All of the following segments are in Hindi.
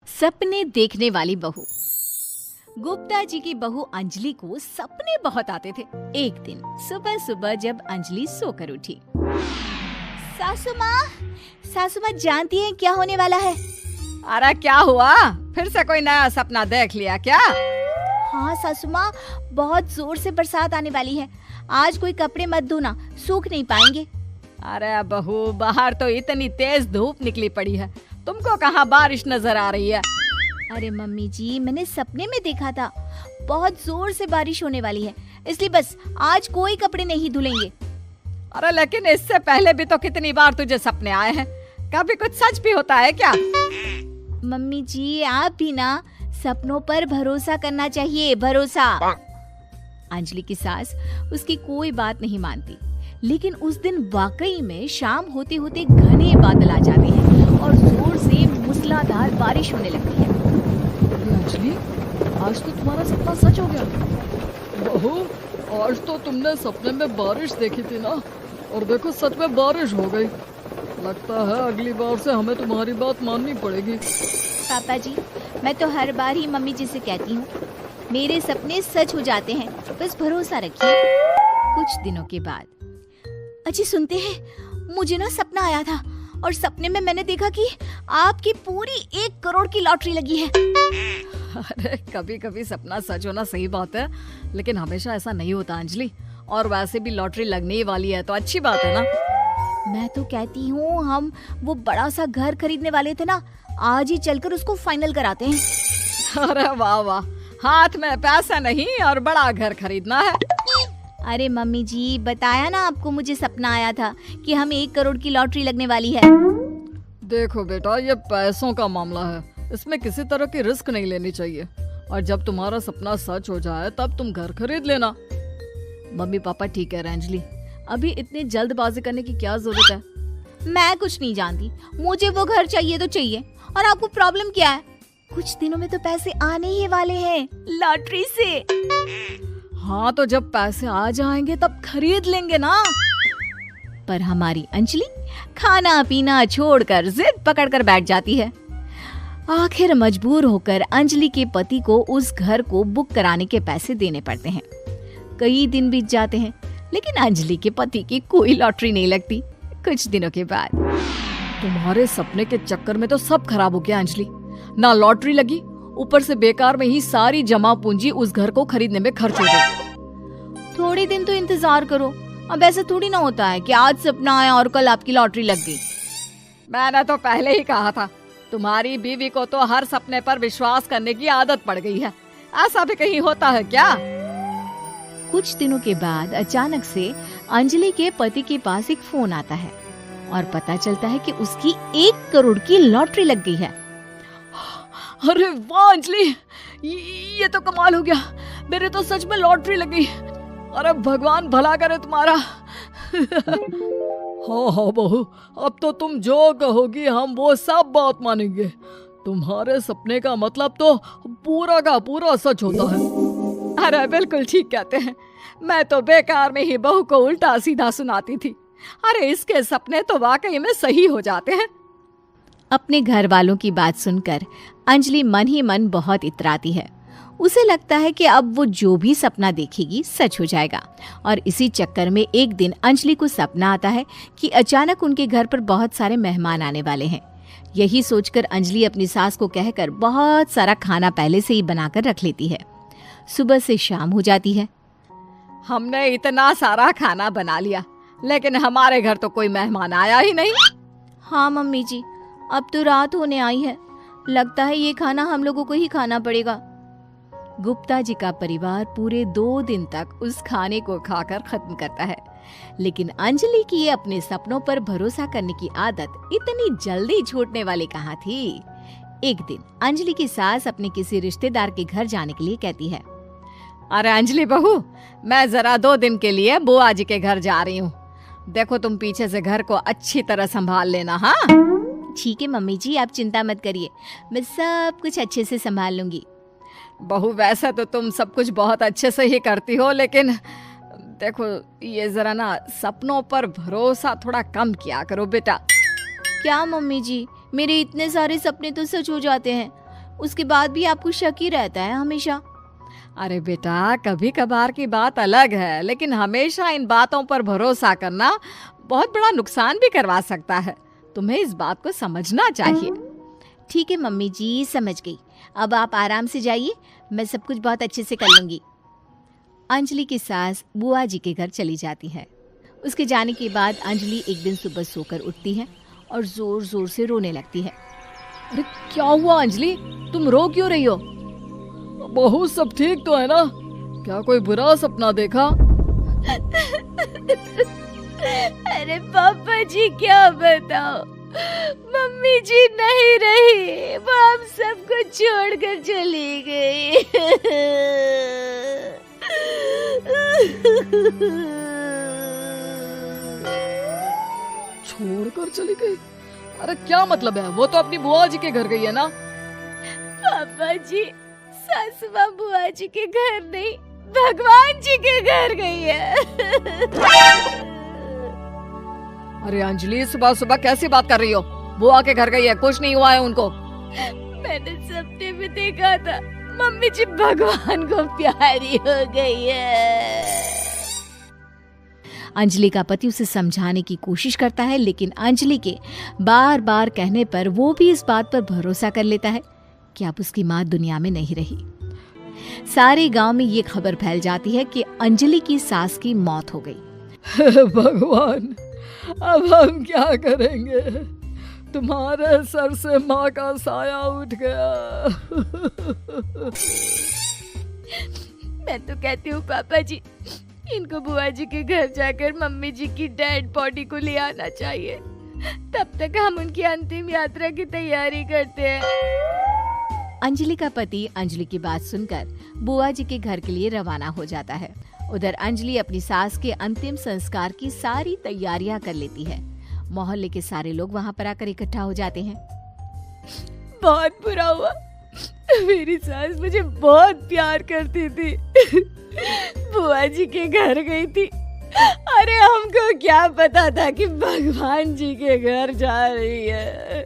सपने देखने वाली बहू। गुप्ता जी की बहू अंजलि को सपने बहुत आते थे। एक दिन सुबह सुबह जब अंजलि सोकर उठी, सासू माँ जानती हैं क्या होने वाला है? अरे क्या हुआ, फिर से कोई नया सपना देख लिया क्या? हाँ सासू माँ, बहुत जोर से बरसात आने वाली है। आज कोई कपड़े मत धोना, सूख नहीं पाएंगे। अरे बहू, बाहर तो इतनी तेज धूप निकली पड़ी है, तुमको कहाँ बारिश नजर आ रही है? अरे मम्मी जी, मैंने सपने में देखा था बहुत जोर से बारिश होने वाली है, इसलिए बस आज कोई कपड़े नहीं धुलेंगे। अरे लेकिन इससे पहले भी तो कितनी बार तुझे सपने आए हैं, कभी कुछ सच भी होता है क्या? मम्मी जी, आप भी ना सपनों पर भरोसा करना चाहिए, भरोसा। अंजलि की सास उसकी कोई बात नहीं मानती, लेकिन उस दिन वाकई में शाम होते होते घने बादल आ जाते हैं और जोर से मूसलाधार बारिश होने लगती है। अंजलि, आज तो तुम्हारा सपना सच हो गया। बहू, आज तो तुमने सपने में बारिश देखी थी ना, और देखो सच में बारिश हो गई। लगता है अगली बार से हमें तुम्हारी बात माननी पड़ेगी। पापा जी, मैं तो हर बार ही मम्मी जी से कहती हूँ, मेरे सपने सच हो जाते हैं, बस भरोसा रखिए। कुछ दिनों के बाद, अजी सुनते हैं, मुझे ना सपना आया था और सपने में मैंने देखा कि आपकी पूरी 1 करोड़ की लॉटरी लगी है। अरे कभी कभी सपना सच होना सही बात है, लेकिन हमेशा ऐसा नहीं होता अंजलि। और वैसे भी लॉटरी लगने ही वाली है तो अच्छी बात है ना। मैं तो कहती हूँ, हम वो बड़ा सा घर खरीदने वाले थे ना, आज ही चलकर उसको फाइनल कराते हैं। अरे वाह वाह, हाथ में पैसा नहीं और बड़ा घर खरीदना है। अरे मम्मी जी, बताया ना आपको, मुझे सपना आया था कि हम 1 करोड़ की लॉटरी लगने वाली है। देखो बेटा, ये पैसों का मामला है, इसमें किसी तरह की रिस्क नहीं लेनी चाहिए। और जब तुम्हारा सपना सच हो जाए तब तुम घर खरीद लेना। मम्मी पापा ठीक है अंजलि, अभी इतनी जल्दबाजी करने की क्या जरूरत है? मैं कुछ नहीं जानती, मुझे वो घर चाहिए तो चाहिए। और आपको प्रॉब्लम क्या है? कुछ दिनों में तो पैसे आने ही वाले हैं लॉटरी से। हाँ तो जब पैसे आ जाएंगे तब खरीद लेंगे ना। पर हमारी अंजलि खाना पीना छोड़कर जिद पकड़कर बैठ जाती है। आखिर मजबूर होकर अंजलि के पति को उस घर को बुक कराने के पैसे देने पड़ते हैं। कई दिन बीत जाते हैं, लेकिन अंजलि के पति की कोई लॉटरी नहीं लगती। कुछ दिनों के बाद, तुम्हारे सपने के चक्कर में तो सब खराब हो गया अंजलि। ना लॉटरी लगी, ऊपर से बेकार में ही सारी जमा पूंजी उस घर को खरीदने में खर्च हो गई। थोड़े दिन तो इंतजार करो, अब ऐसा थोड़ी ना होता है कि आज सपना आया और कल आपकी लॉटरी लग गई। मैंने तो पहले ही कहा था, तुम्हारी बीवी को तो हर सपने पर विश्वास करने की आदत पड़ गई है। ऐसा भी कहीं होता है क्या? कुछ दिनों के बाद अचानक से अंजलि के पति के पास एक फोन आता है और पता चलता है कि उसकी 1 करोड़ की लॉटरी लग गई है। अरे वाह अंजलि, ये तो कमाल हो गया, मेरे तो सच में लॉटरी लगी। अरे भगवान भला करे तुम्हारा। हाँ हाँ बहू, अब तो तुम जो कहोगी हम वो सब बात मानेंगे। तुम्हारे सपने का मतलब तो पूरा का पूरा सच होता है। अरे बिल्कुल ठीक कहते हैं, मैं तो बेकार में ही बहू को उल्टा सीधा सुनाती थी। अरे इसके सपने तो वाकई में सही हो जाते हैं। अपने घर वालों की बात सुनकर अंजलि मन ही मन बहुत इतराती है। उसे लगता है कि अब वो जो भी सपना देखेगी सच हो जाएगा। और इसी चक्कर में एक दिन अंजलि को सपना आता है कि अचानक उनके घर पर बहुत सारे मेहमान आने वाले हैं। यही सोचकर अंजलि अपनी सास को कहकर बहुत सारा खाना पहले से ही बनाकर रख लेती है। सुबह से शाम हो जाती है। हमने इतना सारा खाना बना लिया, लेकिन हमारे घर तो कोई मेहमान आया ही नहीं। हाँ मम्मी जी, अब तो रात होने आई है, लगता है ये खाना हम लोगों को ही खाना पड़ेगा। गुप्ता जी का परिवार पूरे 2 दिन तक उस खाने को खाकर खत्म करता है, लेकिन अंजलि की अपने सपनों पर भरोसा करने की आदत इतनी जल्दी छूटने वाली कहाँ थी। एक दिन अंजलि की सास अपने किसी रिश्तेदार के घर जाने के लिए कहती है, अरे अंजलि बहू, मैं जरा 2 दिन के लिए बुआ जी के घर जा रही हूँ। देखो तुम पीछे से घर को अच्छी तरह संभाल लेना। हाँ ठीक है मम्मी जी, आप चिंता मत करिए, मैं सब कुछ अच्छे से संभाल लूंगी। बहू, वैसे तो तुम सब कुछ बहुत अच्छे से ही करती हो, लेकिन देखो ये जरा ना सपनों पर भरोसा थोड़ा कम किया करो बेटा। क्या मम्मी जी, मेरे इतने सारे सपने तो सच हो जाते हैं, उसके बाद भी आपको शक ही रहता है हमेशा। अरे बेटा, कभी कभार की बात अलग है, लेकिन हमेशा इन बातों पर भरोसा करना बहुत बड़ा नुकसान भी करवा सकता है। तुम्हें इस बात को समझना चाहिए। ठीक है मम्मी जी, समझ गई। अब आप आराम से जाइए, मैं सब कुछ बहुत अच्छे से कर लूंगी। अंजलि की सास बुआ जी के घर चली जाती है। उसके जाने के बाद अंजलि एक दिन सुबह सोकर उठती है और जोर जोर से रोने लगती है। अरे क्या हुआ अंजलि, तुम रो क्यों रही हो? बहू सब ठीक तो है ना? क्या कोई बुरा सपना देखा? अरे पापा जी क्या बताओ, मम्मी जी नहीं रही, वो हम सबको छोड़कर चली गई। छोड़कर चली गई? अरे क्या मतलब है? वो तो अपनी बुआ जी के घर गई है ना? पापा जी, सासू माँ बुआ जी के घर नहीं, भगवान जी के घर गई है। अरे अंजलि, सुबह सुबह कैसी बात कर रही हो? बुआ के घर गई है, कुछ नहीं हुआ है उनको। मैंने सपने में देखा था, मम्मी जी भगवान को प्यारी हो गई है। अंजलि का पति उसे समझाने की कोशिश करता है, लेकिन अंजलि के बार बार कहने पर वो भी इस बात पर भरोसा कर लेता है कि अब उसकी माँ दुनिया में नहीं रही। सारे गांव में ये खबर फैल जाती है कि अंजलि की सास की मौत हो गई। भगवान, अब हम क्या करेंगे? तुम्हारे सर से माँ का साया उठ गया। मैं तो कहती हूँ पापा जी, इनको बुआ जी के घर जाकर मम्मी जी की डेड बॉडी को ले आना चाहिए, तब तक हम उनकी अंतिम यात्रा की तैयारी करते हैं। अंजलि का पति अंजलि की बात सुनकर बुआ जी के घर के लिए रवाना हो जाता है। उधर अंजलि अपनी सास के अंतिम संस्कार की सारी तैयारियां कर लेती है। मोहल्ले के सारे लोग वहां पर आकर इकट्ठा हो जाते हैं। बहुत बुरा हुआ, मेरी सास मुझे बहुत प्यार करती थी, बुआ जी के घर गई थी। अरे हमको क्या पता था कि भगवान जी के घर जा रही है।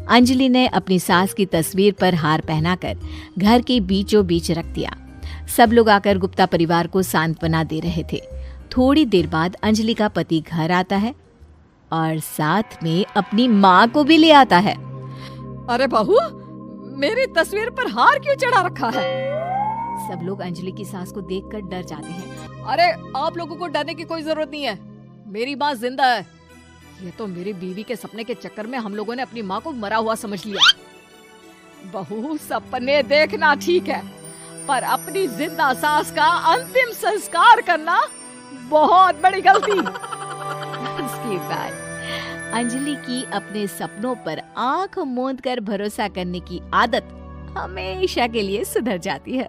अंजलि ने अपनी सास की तस्वीर पर हार पहनाकर घर के बीचों बीच रख दिया। सब लोग आकर गुप्ता परिवार को सांत्वना दे रहे थे। थोड़ी देर बाद अंजलि का पति घर आता है और साथ में अपनी माँ को भी ले आता है। अरे बहू, मेरी तस्वीर पर हार क्यों चढ़ा रखा है? सब लोग अंजलि की सास को देखकर डर जाते हैं। अरे आप लोगों को डरने की कोई जरूरत नहीं है, मेरी माँ जिंदा है। ये तो मेरी बीवी के सपने के चक्कर में हम लोगों ने अपनी माँ को मरा हुआ समझ लिया। बहू, सपने देखना ठीक है, पर अपनी जिंदा सास का अंतिम संस्कार करना बहुत बड़ी गलती। उसके बाद अंजलि की अपने सपनों पर आंख मूंद कर भरोसा करने की आदत हमेशा के लिए सुधर जाती है।